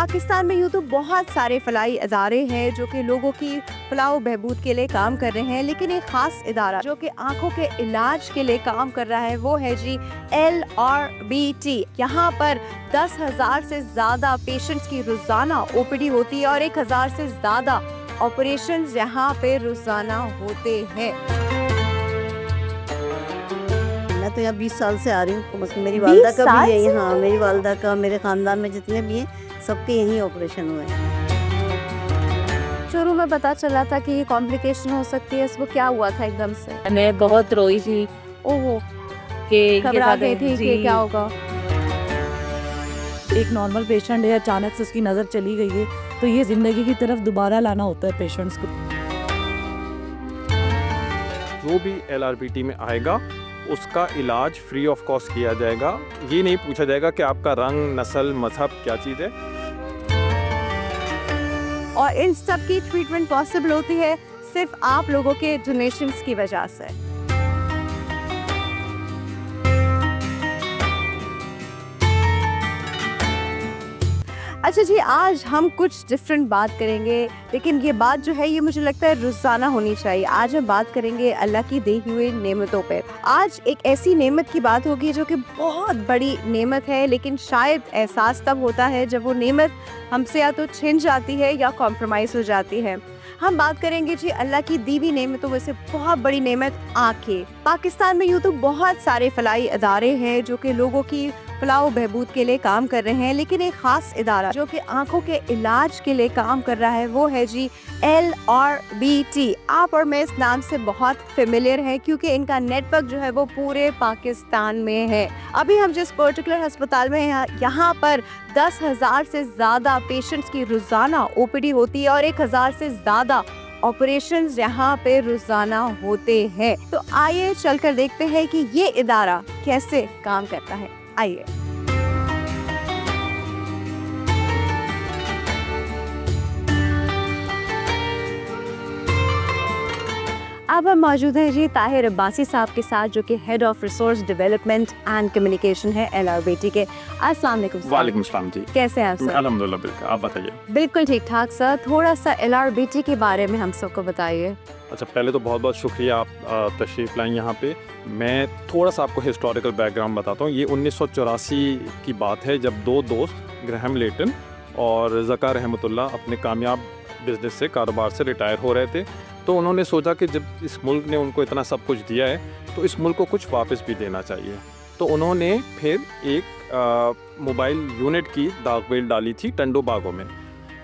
पाकिस्तान में यूँ तो बहुत सारे फलाही इदारे हैं जो कि लोगों की फलाह बहबूद के लिए काम कर रहे हैं, लेकिन एक ख़ास इदारा जो कि आंखों के इलाज के लिए काम कर रहा है वो है जी LRBT। यहाँ पर 10,000 से ज़्यादा पेशेंट्स की रोज़ाना OPD होती है और 1,000 से ज़्यादा ऑपरेशंस यहाँ पे रोज़ाना होते हैं। मैं तो यहाँ 20 साल से आ रही हूँ। मेरी वालदा का भी है यहाँ, मेरी वालदा का, मेरे ख़ानदान में जितने भी हैं सबके यहीं ऑपरेशन हुए हैं। शुरू में पता चला था कि ये कॉम्प्लिकेशन हो सकती है, इसको क्या हुआ था एकदम से? मैं बहुत रोई थी। ओहो, कि घबरा गई थी कि क्या होगा। एक नॉर्मल पेशेंट है, अचानक से उसकी नज़र चली गई है, तो ये ज़िंदगी की तरफ दोबारा लाना होता है पेशेंट्स को। जो भी LRBT में आएगा उसका इलाज फ्री ऑफ कॉस्ट किया जाएगा। ये नहीं पूछा जाएगा कि आपका रंग, नस्ल, मजहब क्या चीज़ है। और इन सब की ट्रीटमेंट पॉसिबल होती है सिर्फ आप लोगों के डोनेशंस की वजह से। अच्छा जी, आज हम कुछ डिफरेंट बात करेंगे, लेकिन ये बात जो है ये मुझे लगता है रोज़ाना होनी चाहिए। आज हम बात करेंगे अल्लाह की दी हुई नेमतों पे। आज एक ऐसी नेमत की बात होगी जो कि बहुत बड़ी नेमत है, लेकिन शायद एहसास तब होता है जब वो नेमत हमसे या तो छिन जाती है या कॉम्प्रोमाइज़ हो जाती है। हम बात करेंगे जी अल्लाह की दी हुई नेमतों में से बहुत बड़ी नेमत आँखें। पाकिस्तान में यूँ तो बहुत सारे फलाही इदारे हैं जो कि लोगों की फलाह बहबूद के लिए काम कर रहे हैं, लेकिन एक ख़ास इदारा जो कि आंखों के इलाज के लिए काम कर रहा है वो है जी LRBT। आप और मैं इस नाम से बहुत फेमिलियर हैं क्योंकि इनका नेटवर्क जो है वो पूरे पाकिस्तान में है। अभी हम जिस पर्टिकुलर अस्पताल में हैं यहाँ पर 10,000 से ज़्यादा पेशेंट्स की रोज़ाना OPD होती है और 1,000 से ज़्यादा ऑपरेशंस यहाँ पे रोज़ाना होते हैं। तो आइए चलकर देखते हैं कि ये इदारा कैसे काम करता है। आइए। अब हम मौजूद हैं जी ताहिर अब्बासी साहब के साथ जो कि head of resource development and communication है LRBT के। अस्सलाम वालेकुम। वालेकुम सलाम जी। कैसे हैं आप सर? अल्हम्दुलिल्लाह, बिल्कुल। आप बताइए। बिल्कुल ठीक ठाक सर। थोड़ा सा LRBT के बारे में हम सबको बताइए। अच्छा, पहले तो बहुत बहुत शुक्रिया आप तशरीफ़ लाएं यहाँ पे। मैं थोड़ा सा आपको हिस्टोरिकल बैकग्राउंड बताता हूँ। ये 1984 की बात है जब दो दोस्त ग्रैहम लेटन और ज़का रहमतुल्लाह अपने कामयाब बिज़नेस से, कारोबार से रिटायर हो रहे थे। तो उन्होंने सोचा कि जब इस मुल्क ने उनको इतना सब कुछ दिया है तो इस मुल्क को कुछ वापस भी देना चाहिए। तो उन्होंने फिर एक मोबाइल यूनिट की दागवेल डाली थी टंडो बागों में।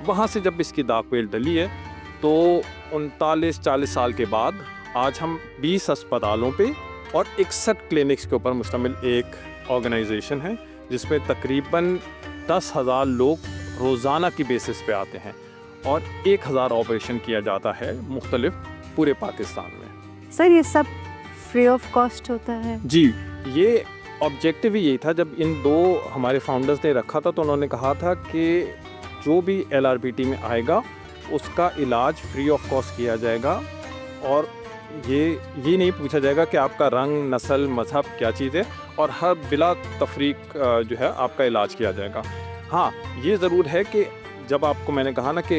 वहाँ से जब इसकी दागवेल डली है तो 39-40 साल के बाद आज हम 20 अस्पतालों पे और 61 क्लिनिक्स के ऊपर मुश्तमिल एक ऑर्गेनाइजेशन है जिसमें तकरीबन 10,000 लोग रोज़ाना की बेसिस पे आते हैं और 1,000 ऑपरेशन किया जाता है मुख्तलिफ पूरे पाकिस्तान में। सर ये सब फ्री ऑफ कॉस्ट होता है? जी, ये ऑब्जेक्टिव ही यही था। जब इन दो हमारे फाउंडर्स ने रखा था तो उन्होंने कहा था कि जो भी LRBT में आएगा उसका इलाज फ्री ऑफ कॉस्ट किया जाएगा और ये नहीं पूछा जाएगा कि आपका रंग, नस्ल, मजहब क्या चीज़ है, और हर बिला तफरीक जो है आपका इलाज किया जाएगा। हाँ, ये ज़रूर है कि जब आपको मैंने कहा ना कि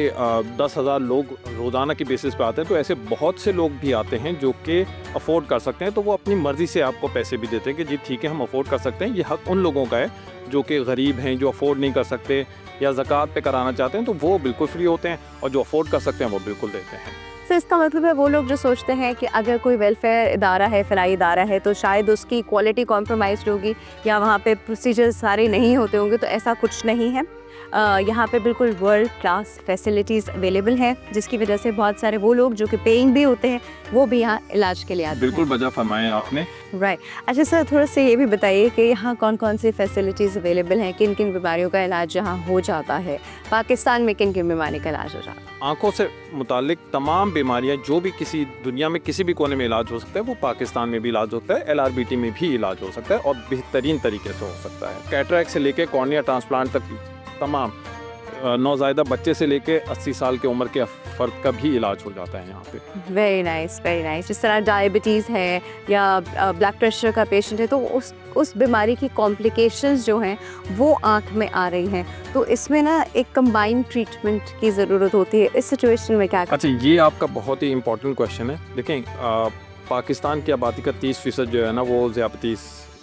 10,000 लोग रोज़ाना की बेसिस पे आते हैं, तो ऐसे बहुत से लोग भी आते हैं जो कि अफोर्ड कर सकते हैं, तो वो अपनी मर्ज़ी से आपको पैसे भी देते हैं कि जी ठीक है हम अफोर्ड कर सकते हैं। ये हक़ उन लोगों का है जो कि गरीब हैं, जो अफोर्ड नहीं कर सकते या ज़कात पे कराना चाहते हैं, तो वो बिल्कुल फ्री होते हैं, और जो अफोर्ड कर सकते हैं वो बिल्कुल देते हैं। तो इसका मतलब है वो लोग जो सोचते हैं कि अगर कोई वेलफेयर इदारा है, फलाही इदारा है, तो शायद उसकी क्वालिटी कॉम्प्रोमाइज़ होगी या वहाँ पे प्रोसीजर सारे नहीं होते होंगे, तो ऐसा कुछ नहीं है। यहाँ पे बिल्कुल वर्ल्ड क्लास फैसिलिटीज़ अवेलेबल हैं, जिसकी वजह से बहुत सारे वो लोग जो कि पेइंग भी होते हैं वो भी यहाँ इलाज के लिए आते हैं। बिल्कुल वजह फरमाया आपने। राइट। अच्छा सर, थोड़ा सा ये भी बताइए कि यहाँ कौन कौन सी फैसिलिटीज़ अवेलेबल हैं, किन किन बीमारियों का इलाज यहाँ हो जाता है, पाकिस्तान में किन किन बीमारी का इलाज हो जाता है? आँखों से मुतालिक तमाम बीमारियाँ जो भी किसी दुनिया में किसी भी कोने में इलाज हो सकता है वो पाकिस्तान में भी इलाज होता है, LRBT में भी इलाज हो सकता है और बेहतरीन तरीके से हो सकता है। कैटरैक्ट से लेके कॉर्निया ट्रांसप्लांट तक तमाम नौज़ायदा बच्चे से लेके 80 साल की उम्र के फ़र्द का भी इलाज हो जाता है यहाँ पे। Very nice, very nice. जिस तरह डायबिटीज़ है या ब्लड प्रेशर का पेशेंट है तो उस बीमारी की कॉम्प्लिकेशंस जो हैं वो आँख में आ रही हैं, तो इसमें ना एक कंबाइंड ट्रीटमेंट की ज़रूरत होती है। इस सिचुएशन में क्या अच्छा, ये आपका बहुत ही इम्पोर्टेंट क्वेश्चन है। देखें, पाकिस्तान की आबादी का 30% जो है ना वो ज़्यादती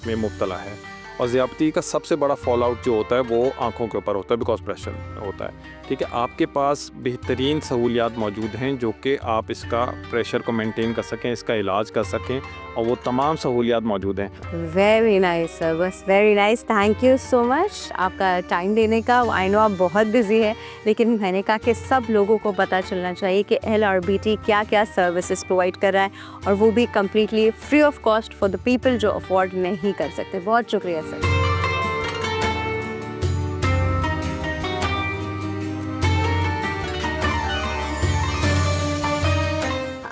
में मुब्तला है, और ज़्यादती का सबसे बड़ा फॉल आउट जो होता है वो आँखों के ऊपर होता है, बिकॉज प्रेशर होता है। ठीक है, आपके पास बेहतरीन सहूलियात मौजूद हैं जो कि आप इसका प्रेशर को मेंटेन कर सकें, इसका इलाज कर सकें, और वो तमाम सहूलियात मौजूद हैं। वेरी नाइस सर, बस very nice. Thank you so much आपका टाइम देने का। आई नो आप बहुत बिजी है, लेकिन मैंने कहा कि सब लोगों को पता चलना चाहिए कि LRBT क्या क्या सर्विसेज प्रोवाइड कर रहा है, और वो भी completely free of cost for the people जो अफोर्ड नहीं कर सकते। बहुत शुक्रिया सर।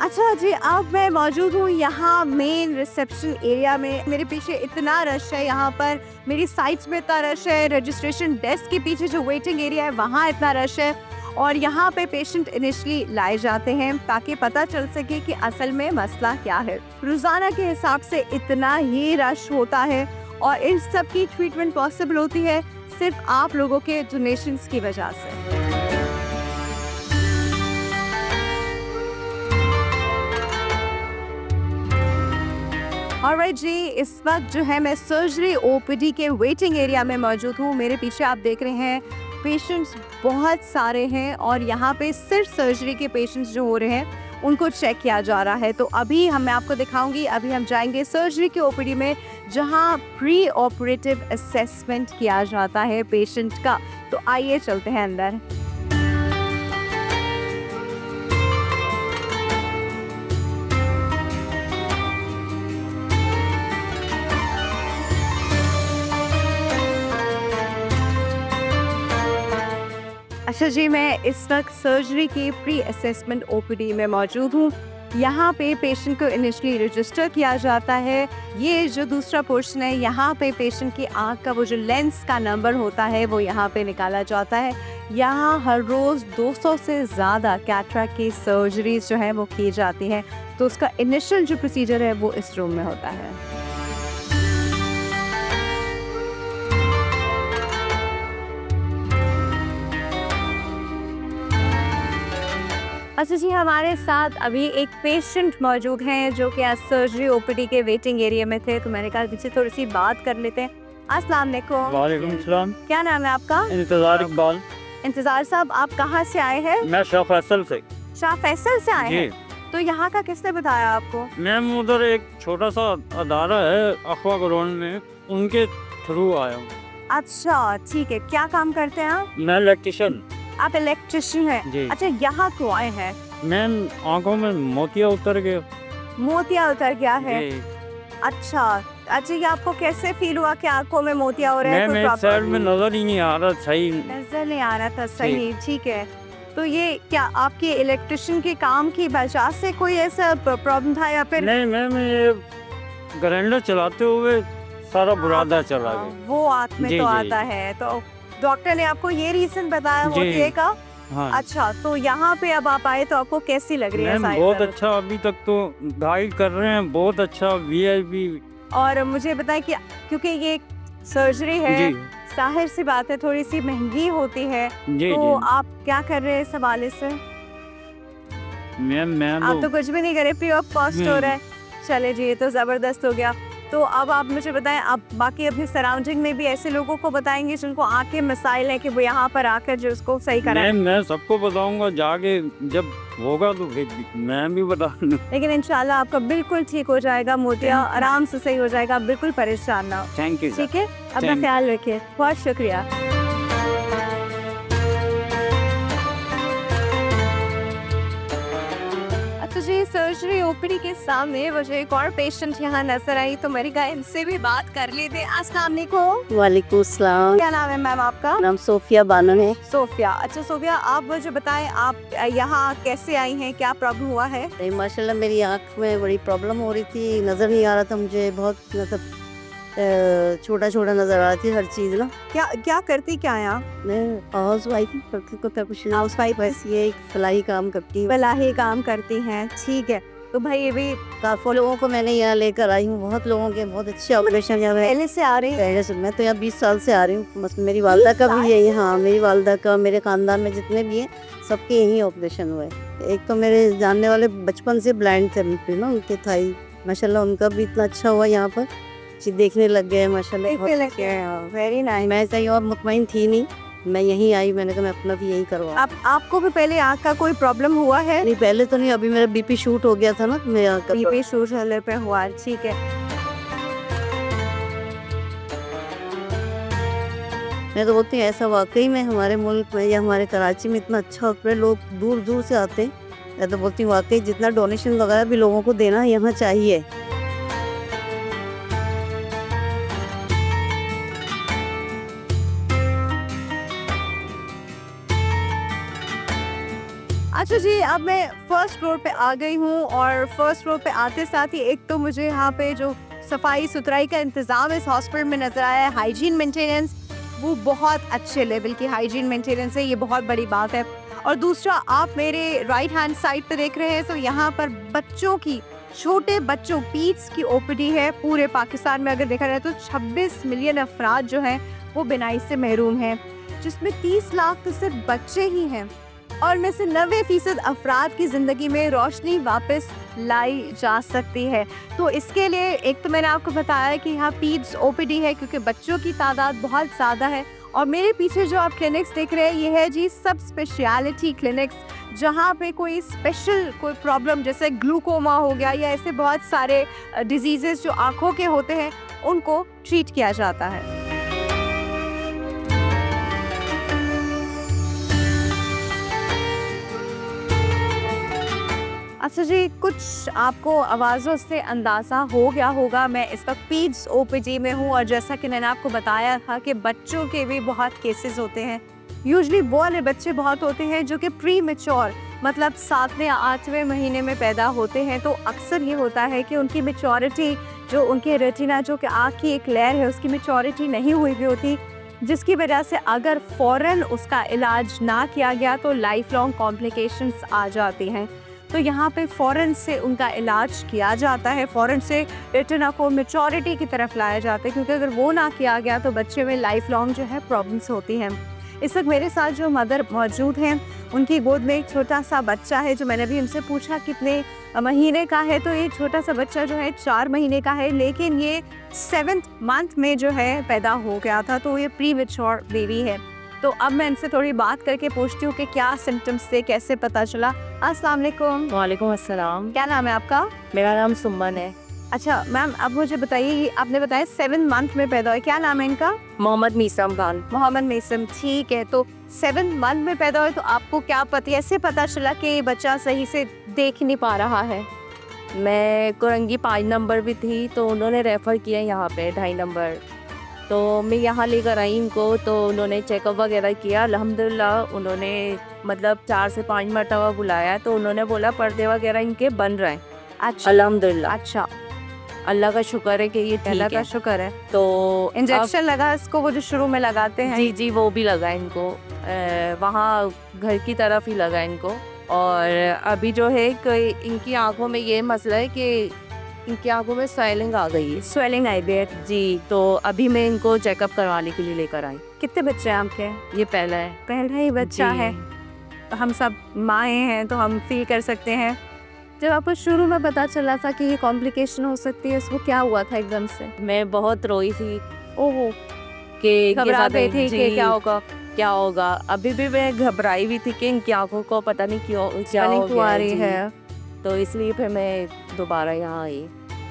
अच्छा जी, अब मैं मौजूद हूँ यहाँ मेन रिसेप्शन एरिया में। मेरे पीछे इतना रश है, यहाँ पर मेरी साइट्स में इतना रश है, रजिस्ट्रेशन डेस्क के पीछे जो वेटिंग एरिया है वहाँ इतना रश है, और यहाँ पे पेशेंट इनिशियली लाए जाते हैं ताकि पता चल सके कि असल में मसला क्या है। रोज़ाना के हिसाब से इतना ही रश होता है, और इन सब की ट्रीटमेंट पॉसिबल होती है सिर्फ आप लोगों के डोनेशंस की वजह से। ऑलराइट जी, इस वक्त जो है मैं सर्जरी OPD के वेटिंग एरिया में मौजूद हूँ। मेरे पीछे आप देख रहे हैं पेशेंट्स बहुत सारे हैं, और यहाँ पे सिर्फ सर्जरी के पेशेंट्स जो हो रहे हैं उनको चेक किया जा रहा है। तो अभी मैं आपको दिखाऊंगी, अभी हम जाएंगे सर्जरी के OPD में जहाँ प्री ऑपरेटिव असेसमेंट किया जाता है पेशेंट का। तो आइए चलते हैं अंदर। अच्छा जी, मैं इस वक्त सर्जरी की प्री असेसमेंट OPD में मौजूद हूँ। यहाँ पे पेशेंट को इनिशियली रजिस्टर किया जाता है। ये जो दूसरा पोर्शन है, यहाँ पे पेशेंट की आँख का वो जो लेंस का नंबर होता है वो यहाँ पे निकाला जाता है। यहाँ हर रोज़ 200 से ज़्यादा कैटरेक्ट की सर्जरीज जो है वो की जाती हैं, तो उसका इनिशियल जो प्रोसीजर है वो इस रूम में होता है। अच्छा जी, हमारे साथ अभी एक पेशेंट मौजूद हैं जो कि आज सर्जरी OPD के वेटिंग एरिया में थे, तो मैंने कहा इनसे थोड़ी सी बात कर लेते हैं। अस्सलाम वालेकुम। वालेकुम सलाम। क्या नाम है आपका? इंतजार इकबाल। इंतजार साहब, आप कहाँ से आए हैं? मैं शाह फैसल से। शाह फैसल से आए जी। हैं? तो यहाँ का किसने बताया आपको? मैम, उधर एक छोटा सा अदारा है अखवा ग्राउंड में, उनके थ्रू आया हूँ। अच्छा ठीक है, क्या काम करते हैं आप? मैं इलेक्ट्रिशियन। आप इलेक्ट्रिशियन हैं? जी। अच्छा, यहाँ क्यों आए हैं? मैम, आंखों में मोतिया उतर गए। मोतिया उतर गया है? जी। अच्छा, ये आपको कैसे फील हुआ कि आंखों में मोतिया हो रहा है? मैम, एक साइड में नजर ही नहीं आ रहा सही। नजर नहीं आ रहा था सही, ठीक है। तो ये क्या आपके इलेक्ट्रिशियन के काम की वजह से कोई ऐसा प्रॉब्लम था, या फिर? नहीं मैम, ये ग्राइंडर चलाते हुए सारा बुरादा चला गया। वो आँख में जी, तो जी। आता है। तो डॉक्टर ने आपको ये रीजन बताया जी। मोतिये का? हाँ। अच्छा, तो यहाँ पे अब आप आए तो आपको कैसी लग रही है मैम, सारी बहुत तरफ? अच्छा, अभी तक तो गाइड कर रहे हैं, बहुत अच्छा VIP। और मुझे बताएं कि क्योंकि ये सर्जरी है, जी जाहिर सी बात है थोड़ी सी महंगी होती है, जी तो जी। आप क्या कर रहे हैं इस हवाले से? मैम आप तो कुछ भी नहीं करे, फ्री ऑफ कॉस्ट हो रहा है। चले जी, ये तो जबरदस्त हो गया। तो अब आप मुझे बताएं, आप बाकी अपनी सराउंडिंग में भी ऐसे लोगों को बताएंगे जिनको आँख के मसाइल हैं कि वो यहाँ पर आकर जो उसको सही कराएं? मैं सबको बताऊंगा, जाके जब होगा तो फिर मैं भी बता दूं। लेकिन इंशाल्लाह आपका बिल्कुल ठीक हो जाएगा, मोतिया आराम से सही हो जाएगा, आप बिल्कुल परेशान ना हो। Thank you. ठीक है, अपना Thank- ख्याल रखिए। बहुत शुक्रिया। अच्छा जी, सर्जरी OPD के सामने मुझे एक और पेशेंट यहाँ नजर आई, तो मेरी कहा इनसे भी बात कर लेते हैं। अस्सलाम वालेकुम। वालेकुम सलाम। क्या नाम है मैम आपका? नाम सोफिया बानो है। सोफिया। अच्छा सोफिया, आप मुझे बताएं आप यहाँ कैसे आई हैं, क्या प्रॉब्लम हुआ है? माशाल्लाह मेरी आँख में बड़ी प्रॉब्लम हो रही थी, नज़र नहीं आ रहा था मुझे, बहुत मतलब छोटा छोटा नजर आ रही थी हर चीज ना। क्या क्या करती क्या हैं आप? मैं हाउस वाइफ हूँ, हाउस वाइफ बस ये एक सिलाई काम करती हूँ। पलाही काम करती हैं, ठीक है। तो भाई ये भी काफी लोगों को मैंने यहाँ लेकर आई हूँ, बहुत लोगों के बहुत अच्छे ऑपरेशन यहाँ पे। पहले से आ रही पहले से मैं तो यहाँ 20 साल से आ रही हूँ, बस मेरी वालदा का भी यही, हाँ मेरी वालदा का, मेरे खानदान में जितने भी हैं सबके यही ऑपरेशन हुए। एक तो मेरे जानने वाले बचपन से ब्लाइंड थे बिल्कुल ना, उनके थाई माशाल्लाह उनका भी इतना अच्छा हुआ यहाँ पर, देखने लग गए माशाल्लाह। Very nice. मैं कहीं और मुतमईन थी नहीं, मैं यहीं आई, मैंने कहा मैं अपना भी यही करवा। आपको भी पहले आँख का कोई प्रॉब्लम हुआ है? नहीं पहले तो नहीं, अभी मेरा बीपी शूट हो गया था ना, मैं यहाँ का बीपी शूट पे हुआ, ठीक है। मैं तो बोलती हूँ ऐसा वाकई में हमारे मुल्क में या हमारे कराची में इतना अच्छा होता है, लोग दूर दूर से आते हैं। मैं तो बोलती हूँ वाकई जितना डोनेशन वगैरह भी लोगों को देना यहाँ चाहिए। अच्छा जी, अब मैं फर्स्ट फ्लोर पे आ गई हूँ और फर्स्ट फ्लोर पे आते साथ ही एक तो मुझे यहाँ पे जो सफाई सुथराई का इंतज़ाम इस हॉस्पिटल में नज़र आया है, हाइजीन मेंटेनेंस, वो बहुत अच्छे लेवल की हाइजीन मेंटेनेंस है, ये बहुत बड़ी बात है। और दूसरा, आप मेरे राइट हैंड साइड पे देख रहे हैं तो यहाँ पर बच्चों की, छोटे बच्चों पीड्स की ओपीडी है। पूरे पाकिस्तान में अगर देखा जाए तो 26 मिलियन अफराद जो हैं वो बिनाई से महरूम हैं, जिसमें 30 लाख तो सिर्फ बच्चे ही हैं और में से 90% अफराद की ज़िंदगी में रोशनी वापस लाई जा सकती है। तो इसके लिए एक तो मैंने आपको बताया कि यहाँ पीड्स ओपीडी है क्योंकि बच्चों की तादाद बहुत ज़्यादा है। और मेरे पीछे जो आप क्लिनिक्स देख रहे हैं ये है जी सब स्पेशलिटी क्लिनिक्स, जहाँ पे कोई स्पेशल कोई प्रॉब्लम जैसे ग्लूकोमा हो गया या ऐसे बहुत सारे डिजीज़ेस जो आँखों के होते हैं उनको ट्रीट किया जाता है। अच्छा जी, कुछ आपको आवाज़ों से अंदाज़ा हो गया होगा, मैं इस वक्त पीड्स ओपीडी में हूँ और जैसा कि मैंने आपको बताया था कि बच्चों के भी बहुत केसेस होते हैं। यूजुअली वो वाले बच्चे बहुत होते हैं जो कि प्री मैच्योर, मतलब 7वें या 8वें महीने में पैदा होते हैं। तो अक्सर ये होता है कि उनकी मैच्योरिटी, जो उनके रेटिना जो कि आँख की एक लेयर है उसकी मैच्योरिटी नहीं हुई भी होती, जिसकी वजह से अगर फ़ौरन उसका इलाज ना किया गया तो लाइफ लॉन्ग कॉम्प्लिकेशंस आ जाती हैं। तो यहाँ पे फ़ौरन से उनका इलाज किया जाता है, फ़ौरन से रेटिना को मैच्योरिटी की तरफ लाया जाता है, क्योंकि अगर वो ना किया गया तो बच्चे में लाइफ लॉन्ग जो है प्रॉब्लम्स होती हैं। इस वक्त मेरे साथ जो मदर मौजूद हैं उनकी गोद में एक छोटा सा बच्चा है, जो मैंने भी उनसे पूछा कितने महीने का है, तो ये छोटा सा बच्चा जो है 4 महीने का है, लेकिन ये 7th मंथ में जो है पैदा हो गया था, तो ये प्री मैच्योर बेबी है। तो अब मैं इनसे थोड़ी बात करके पूछती हूँ कि क्या सिम्टम्स थे, कैसे पता चला। अस्सलाम वालेकुम। वालेकुम अस्सलाम। क्या नाम है आपका? मेरा नाम सुमन है। अच्छा मैम, अब मुझे बताइए, आपने बताया 7 मंथ में पैदा हुआ, क्या नाम है इनका? मोहम्मद मीसम खान। मोहम्मद मीसम, ठीक है। तो 7 मंथ में पैदा हुए, तो आपको क्या पता, ऐसे पता चला कि ये बच्चा सही से देख नहीं पा रहा है? मैं कोरंगी 5 नंबर भी थी तो उन्होंने रेफ़र किया यहाँ पे 2.5 नंबर, तो मैं यहाँ लेकर आई इनको, तो उन्होंने चेकअप वगैरह किया। अल्हम्दुलिल्लाह उन्होंने मतलब 4 से 5 मरतबा बुलाया, तो उन्होंने बोला पर्दे वगैरह इनके बन रहे हैं। अच्छा अल्हम्दुलिल्लाह, अच्छा, अल्लाह का शुक्र है कि ये अल्लाह ठीक का है। शुक्र है। तो इंजेक्शन लगा इसको, वो जो शुरू में लगाते हैं? जी जी वो भी लगा इनको, वहाँ घर की तरफ ही लगा इनको। और अभी जो है कि इनकी आंखों में ये मसला है कि इनकी आंखों में स्वेलिंग आ गई है। स्वेलिंग आई है जी, तो अभी मैं इनको चेकअप करवाने के लिए लेकर आई। कितने बच्चे हैं आपके? ये पहला है। पहला ही बच्चा जी। है। हम सब माएँ हैं तो हम फील कर सकते हैं। जब आपको शुरू में पता चला था कि ये कॉम्प्लिकेशन हो सकती है, इसको क्या हुआ था एकदम से? मैं बहुत रोई थी ओहो, कि ये घबरा गई साथ- थी जी, कि क्या होगा? क्या होगा। अभी भी मैं घबराई हुई थी कि इनकी आंखों को पता नहीं क्यों क्या हो स्वेलिंग क्यों गया आ है, रही जी। है? तो इसलिए फिर मैं दोबारा यहाँ आई।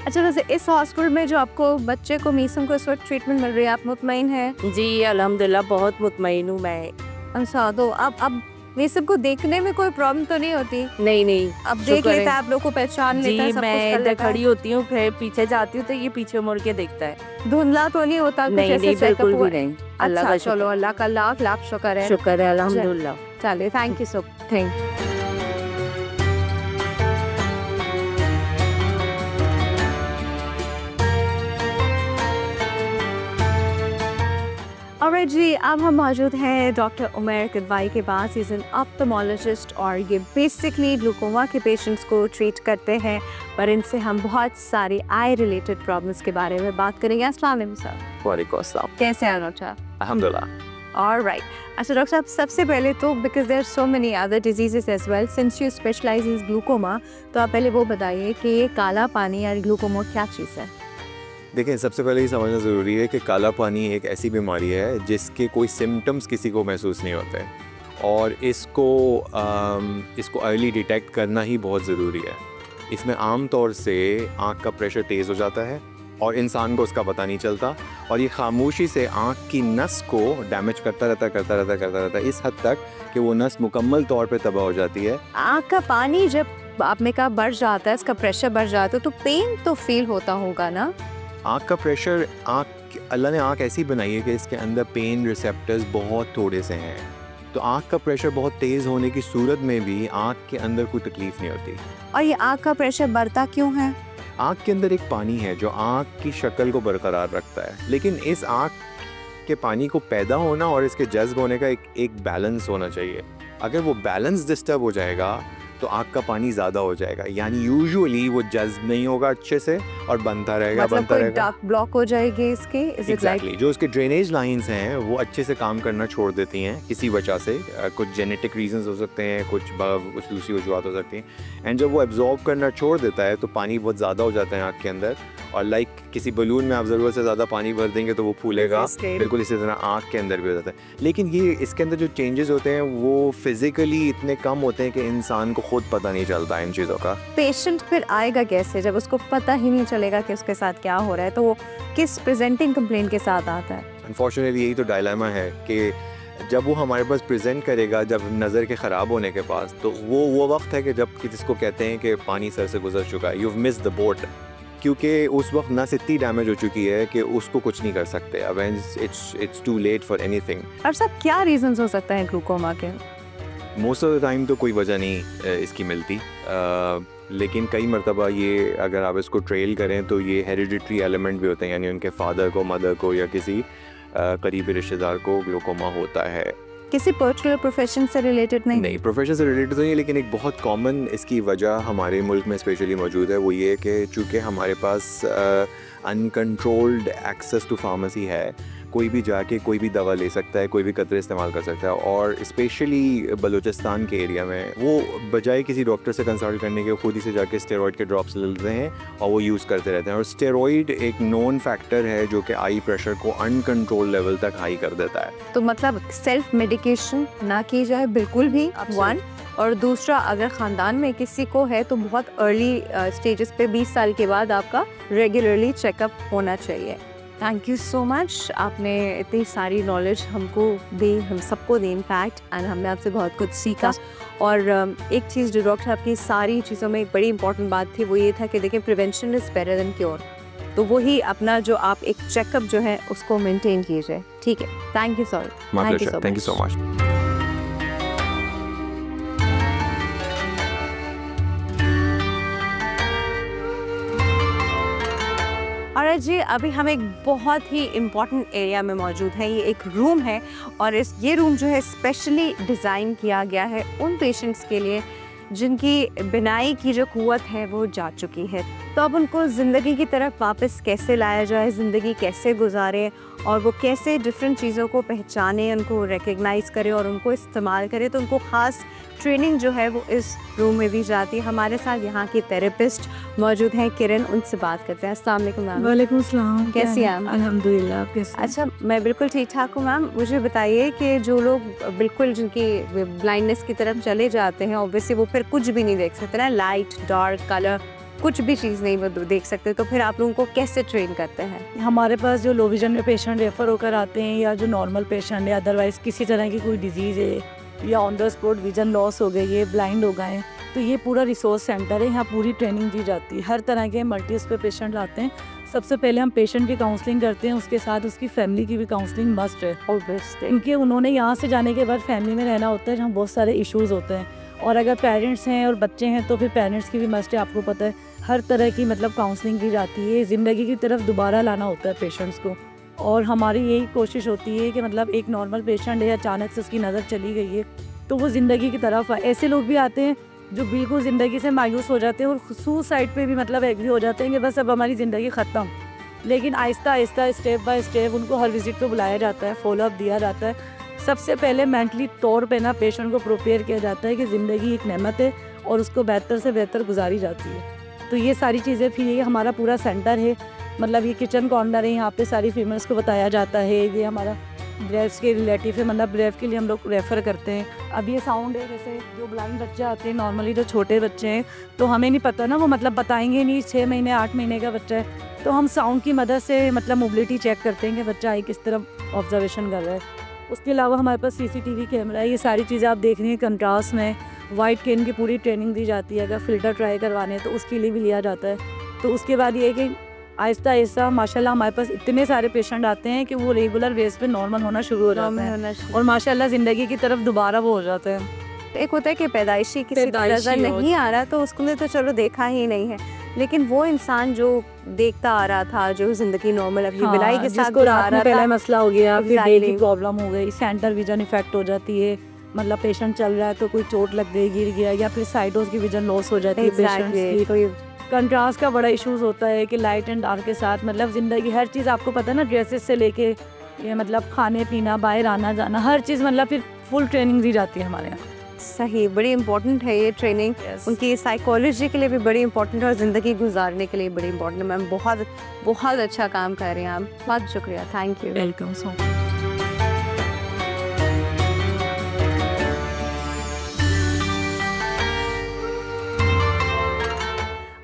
अच्छा, वैसे इस हॉस्पिटल में जो आपको बच्चे को मीसम को इस वक्त ट्रीटमेंट मिल रही है, आप मुतमईन हैं? जी अल्हम्दुलिल्लाह बहुत मुतमईन हूँ मैं। अच्छा, तो अब मीसम को देखने में कोई प्रॉब्लम तो नहीं होती? नहीं नहीं, अब देख शुक्र है। लेता है, आप लोग को पहचान जी लेता है, सब कुछ मैं कर इधर लेता है? खड़ी होती हूँ, फिर पीछे जाती हूँ तो ये पीछे मुड़ के देखता है। धुंधला तो नहीं होता कुछ नहीं ऐसे नहीं, चेकअप बिल्कुल हुआ? भी नहीं। अल्लाह अच्छा, का चलो अल्लाह का लाख लाख शुक्र है। शुक्र है अल्हम्दुलिल्लाह। चलिए, थैंक यू सो थैंक और जी अब हम मौजूद हैं डॉक्टर उमैर किदवाई के पास। इज एन ऑप्थेमोलॉजिस्ट और ये बेसिकली ग्लूकोमा के पेशेंट्स को ट्रीट करते हैं, पर इनसे हम बहुत सारी आई रिलेटेड प्रॉब्लम्स के बारे में बात करेंगे। अस्सलाम वालेकुम सर। वालेकुम अस्सलाम। कैसे हैं डॉक्टर? अल्हम्दुलिल्लाह। ऑलराइट। अच्छा डॉक्टर साहब, सबसे पहले तो because there are so many other diseases as well, since you specialise in glaucoma, तो आप पहले वो बताइए कि ये काला पानी या ग्लूकोमा क्या चीज़ है? देखिए, सबसे पहले ये समझना ज़रूरी है कि काला पानी एक ऐसी बीमारी है जिसके कोई सिम्टम्स किसी को महसूस नहीं होते और इसको अर्ली डिटेक्ट करना ही बहुत ज़रूरी है। इसमें आम तौर से आँख का प्रेशर तेज़ हो जाता है और इंसान को उसका पता नहीं चलता और ये खामोशी से आँख की नस को डैमेज करता रहता है इस हद तक कि वो नस मुकम्मल तौर पे तबाह हो जाती है। आँख का पानी जब आपने कहा बढ़ जाता है, इसका प्रेशर बढ़ जाता है, तो पेन तो फील होता होगा ना? आँख का प्रेशर, अल्लाह ने आँख ऐसी बनाई है कि इसके अंदर पेन रिसेप्टर्स बहुत थोड़े से हैं, तो आँख का प्रेशर बहुत तेज़ होने की सूरत में भी आँख के अंदर कोई तकलीफ़ नहीं होती। और ये आँख का प्रेशर बढ़ता क्यों है? आँख के अंदर एक पानी है जो आँख की शक्ल को बरकरार रखता है, लेकिन इस आँख के पानी को पैदा होना और इसके जज्ब होने का एक बैलेंस होना चाहिए। अगर वो बैलेंस डिस्टर्ब हो जाएगा तो आँख का पानी ज़्यादा हो जाएगा, यानी यूजुअली वो जज्ब नहीं होगा अच्छे से और बनता रहेगा मतलब बनता कोई रहेगा। डार्क ब्लॉक हो जाएगी इसके? Is it like- एग्जैक्टली, जो उसके ड्रेनेज लाइंस हैं वो अच्छे से काम करना छोड़ देती हैं किसी वजह से। कुछ जेनेटिक रीजंस हो सकते हैं, कुछ दूसरी वजूहत हो सकती हैं, एंड जब वो एब्जॉर्ब करना छोड़ देता है तो पानी बहुत ज़्यादा हो जाता है आँख के अंदर, और लाइक किसी बलून में आप ज़रूरत से ज़्यादा पानी भर देंगे तो वो फूलेगा, बिल्कुल इसी तरह आँख के अंदर भी हो जाता है। लेकिन ये इसके अंदर जो चेंजेस होते हैं वो फिज़िकली इतने कम होते हैं कि इंसान को खुद पता नहीं चलता इन चीज़ों का। पेशेंट फिर आएगा कैसे जब उसको पता ही नहीं चलेगा कि उसके साथ क्या हो रहा है? तो वो किस प्रेजेंटिंग कंप्लेंट के साथ आता है? अनफॉर्चुनेटली यही तो डायलेमा है कि जब वो हमारे पास प्रेजेंट करेगा, जब नज़र के ख़राब होने के पास, तो वो वक्त है कि जब जिसको कहते हैं कि पानी सर से गुजर चुका है, you've missed the boat, क्योंकि उस वक्त नस इतनी डैमेज हो चुकी है कि उसको कुछ नहीं कर सकते। अब it's too late for anything. और सब क्या रीजंस हो सकते हैं ग्लूकोमा के? मोस्ट ऑफ द टाइम तो कोई वजह नहीं इसकी मिलती, लेकिन कई मरतबा ये अगर आप इसको ट्रेल करें तो ये हेरिडिटरी एलिमेंट भी होते हैं, यानी उनके फादर को, मदर को या किसी करीबी रिश्तेदार को ग्लूकोमा होता है। किसी पर्टिकुलर प्रोफेशन से रिलेटेड नहीं? प्रोफेशन से रिलेटेड तो नहीं, लेकिन एक बहुत कॉमन इसकी वजह हमारे मुल्क में स्पेशली मौजूद है। वो ये कि चूँकि हमारे पास अनकंट्रोल्ड एक्सेस टू फार्मेसी है, कोई भी जाके कोई भी दवा ले सकता है, कोई भी कतरे इस्तेमाल कर सकता है, और स्पेशली बलूचिस्तान के एरिया में वो बजाय किसी डॉक्टर से कंसल्ट करने के खुद ही से जाके स्टेरॉइड के ड्रॉप्स ले लेते हैं और वो यूज़ करते रहते हैं। और स्टेरॉइड एक नोन फैक्टर है जो कि आई प्रेशर को अनकंट्रोल लेवल तक हाई कर देता है। तो मतलब सेल्फ मेडिकेशन ना की जाए बिल्कुल भी, वन। और दूसरा, अगर ख़ानदान में किसी को है तो बहुत अर्ली स्टेजेस पे 20 साल के बाद आपका रेगुलरली चेकअप होना चाहिए। थैंक यू सो मच, आपने इतनी सारी नॉलेज हमको दी, हम सबको दी इनफैक्ट, एंड हमने आपसे बहुत कुछ सीखा। और एक चीज़ जो डॉक्टर आपकी सारी चीज़ों में एक बड़ी इंपॉर्टेंट बात थी वो ये था कि देखिए prevention is better than cure, तो वही अपना जो आप एक चेकअप जो है उसको मेंटेन कीजिए। ठीक है, thank you sir. Thank you so much. और जी अभी हम एक बहुत ही इम्पॉर्टेंट एरिया में मौजूद हैं। ये एक रूम है और ये रूम जो है स्पेशली डिज़ाइन किया गया है उन पेशेंट्स के लिए जिनकी बिनाई की जो क़ुव्वत है वो जा चुकी है। तो अब उनको ज़िंदगी की तरफ वापस कैसे लाया जाए, ज़िंदगी कैसे गुजारें और वो कैसे डिफरेंट चीज़ों को पहचाने, उनको रिकग्नाइज़ करें और उनको इस्तेमाल करें, तो उनको ख़ास ट्रेनिंग जो है वो इस रूम में दी जाती है। हमारे साथ यहाँ की थेरेपिस्ट मौजूद हैं किरण, उनसे बात करते हैं। अस्सलाम वालेकुम मैम। वालेकुम अस्सलाम। कैसी हैं आप? अल्हम्दुलिल्लाह, आप कैसे हैं? अच्छा, मैं बिल्कुल ठीक ठाक हूँ मैम। मुझे बताइए कि जो लोग बिल्कुल जिनकी ब्लाइंडनेस की तरफ चले जाते हैं, ऑब्वियसली वो फिर कुछ भी नहीं देख सकते ना, लाइट डार्क कलर कुछ भी चीज़ नहीं वो देख सकते, तो फिर आप लोगों को कैसे ट्रेन करते हैं? हमारे पास जो लो विजन में पेशेंट रेफ़र होकर आते हैं या जो नॉर्मल पेशेंट है, अदरवाइज़ किसी तरह की कोई डिजीज़ है या on the spot vision loss हो गई है, ब्लाइंड हो गए हैं, तो ये पूरा रिसोर्स सेंटर है। यहाँ पूरी ट्रेनिंग दी जाती है। हर तरह के मल्टी पे पेशेंट आते हैं। सबसे पहले हम पेशेंट की काउंसलिंग करते हैं, उसके साथ उसकी फैमिली की भी काउंसलिंग मस्ट है, क्योंकि उन्होंने यहाँ से जाने के बाद फैमिली में रहना होता है जहाँ बहुत सारे इश्यूज़ होते हैं, और अगर पेरेंट्स हैं और बच्चे हैं तो फिर पेरेंट्स की भी मस्ट है। आपको पता है हर तरह की मतलब काउंसलिंग की जाती है। ज़िंदगी की तरफ दोबारा लाना होता है पेशेंट्स को, और हमारी यही कोशिश होती है कि मतलब एक नॉर्मल पेशेंट है, अचानक से उसकी नज़र चली गई है तो वो ज़िंदगी की तरफ ऐसे लोग भी आते हैं जो बिल्कुल ज़िंदगी से मायूस हो जाते हैं और सुसाइड पे भी मतलब एग्री हो जाते हैं कि बस अब हमारी ज़िंदगी ख़त्म। लेकिन Aahista Aahista step by step उनको हर विज़िट पे बुलाया जाता है, फॉलोअप दिया जाता है। सबसे पहले मेंटली तौर पे ना पेशेंट को प्रिपेयर किया जाता है कि ज़िंदगी एक नेमत है और उसको बेहतर से बेहतर गुजारी जाती है। तो ये सारी चीज़ें, फिर ये हमारा पूरा सेंटर है, मतलब ये किचन कॉर्नर है, यहाँ पे सारी फीमेल्स को बताया जाता है। ये हमारा ब्रेस्ट के रिलेटिव है, मतलब ब्रेस्ट के लिए हम लोग रेफ़र करते हैं। अब ये साउंड है, जैसे जो ब्लाइंड बच्चे आते हैं नॉर्मली, जो छोटे बच्चे हैं तो हमें नहीं पता ना, वो मतलब बताएंगे नहीं, 6 महीने 8 महीने का बच्चा है तो हम साउंड की मदद से मतलब मोबिलिटी चेक करते हैं कि बच्चा आई किस तरह ऑब्जर्वेशन कर रहा है। उसके अलावा हमारे पास CCTV कैमरा है। ये सारी चीज़ें आप देख रही हैं कंट्रास्ट में। वाइट केन की पूरी ट्रेनिंग दी जाती है, अगर फ़िल्टर ट्राई करवाने हैं तो उसके लिए भी लिया जाता है। तो उसके बाद ये है कि आहिस्ता आहिस्ता माशाल्लाह हमारे पास इतने सारे पेशेंट आते हैं कि वो रेगुलर बेस पे नॉर्मल होना शुरू हो जाते हैं और माशाल्लाह ज़िंदगी की तरफ दोबारा वो हो जाते हैं। एक होता है कि पैदाइशी किसी का नजर नहीं आ रहा तो उसको ने तो चलो देखा ही नहीं है, लेकिन वो इंसान जो देखता आ रहा था, जो जिंदगी नॉर्मल अपनी बिलाई के साथ जिसको रात में पहला मसला हो गया, फिर डे की Exactly. प्रॉब्लम हो गई, सेंटर विजन इफेक्ट हो जाती है, मतलब पेशेंट चल रहा है तो कोई चोट लग गई, गिर गया, या फिर साइडोज की विजन लॉस हो जाती है पेशेंट्स की। कोई कंट्रास्ट का बड़ा इश्यूज होता है कि लाइट एंड डार्क के साथ मतलब ज़िंदगी हर चीज़ आपको पता है ना, ड्रेसेस से लेके ये मतलब खाने पीना, बाहर आना जाना, हर चीज़ मतलब फिर फुल ट्रेनिंग दी जाती है हमारे यहाँ। सही, बड़ी इम्पोर्टेंट है ये ट्रेनिंग। उनकी साइकोलॉजी के लिए भी बड़ी इंपॉर्टेंट है और ज़िंदगी गुजारने के लिए बड़ी इंपॉर्टेंट है। मैम बहुत बहुत अच्छा काम कर रहे हैं आप, बहुत शुक्रिया, थैंक यू। वेलकम सो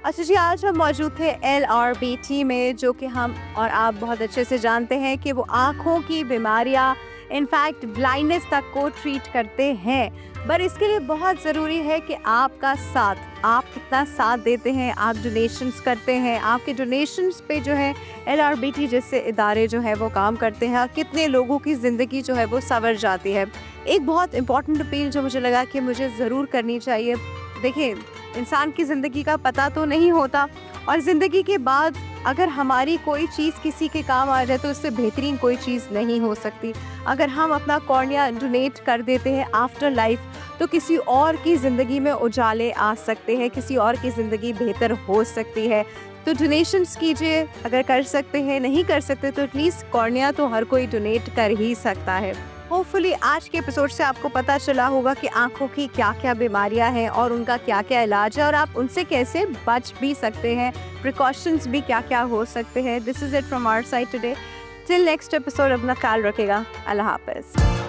अच्छा जी, आज हम मौजूद थे LRBT में, जो कि हम और आप बहुत अच्छे से जानते हैं कि वो आँखों की बीमारियाँ, इनफैक्ट ब्लाइंडनेस तक को ट्रीट करते हैं। पर इसके लिए बहुत ज़रूरी है कि आपका साथ, आप कितना साथ देते हैं, आप डोनेशंस करते हैं, आपके डोनेशंस पे जो है LRBT जैसे इदारे जो है वो काम करते हैं, कितने लोगों की ज़िंदगी जो है वो संवर जाती है। एक बहुत इंपॉर्टेंट अपील जो मुझे लगा कि मुझे ज़रूर करनी चाहिए। देखिए, इंसान की ज़िंदगी का पता तो नहीं होता और ज़िंदगी के बाद अगर हमारी कोई चीज़ किसी के काम आ जाए तो उससे बेहतरीन कोई चीज़ नहीं हो सकती। अगर हम अपना कॉर्निया डोनेट कर देते हैं आफ्टर लाइफ तो किसी और की ज़िंदगी में उजाले आ सकते हैं, किसी और की ज़िंदगी बेहतर हो सकती है। तो डोनेशंस कीजिए, अगर कर सकते हैं, नहीं कर सकते तो एटलीस्ट कॉर्निया तो हर कोई डोनेट कर ही सकता है। होपफुली आज के एपिसोड से आपको पता चला होगा कि आंखों की क्या क्या बीमारियां हैं और उनका क्या क्या इलाज है और आप उनसे कैसे बच भी सकते हैं, प्रिकॉशंस भी क्या क्या हो सकते हैं। This is it from our side today. Till next episode, अपना ख्याल रखेगा। अल्लाह हाफ़िज़।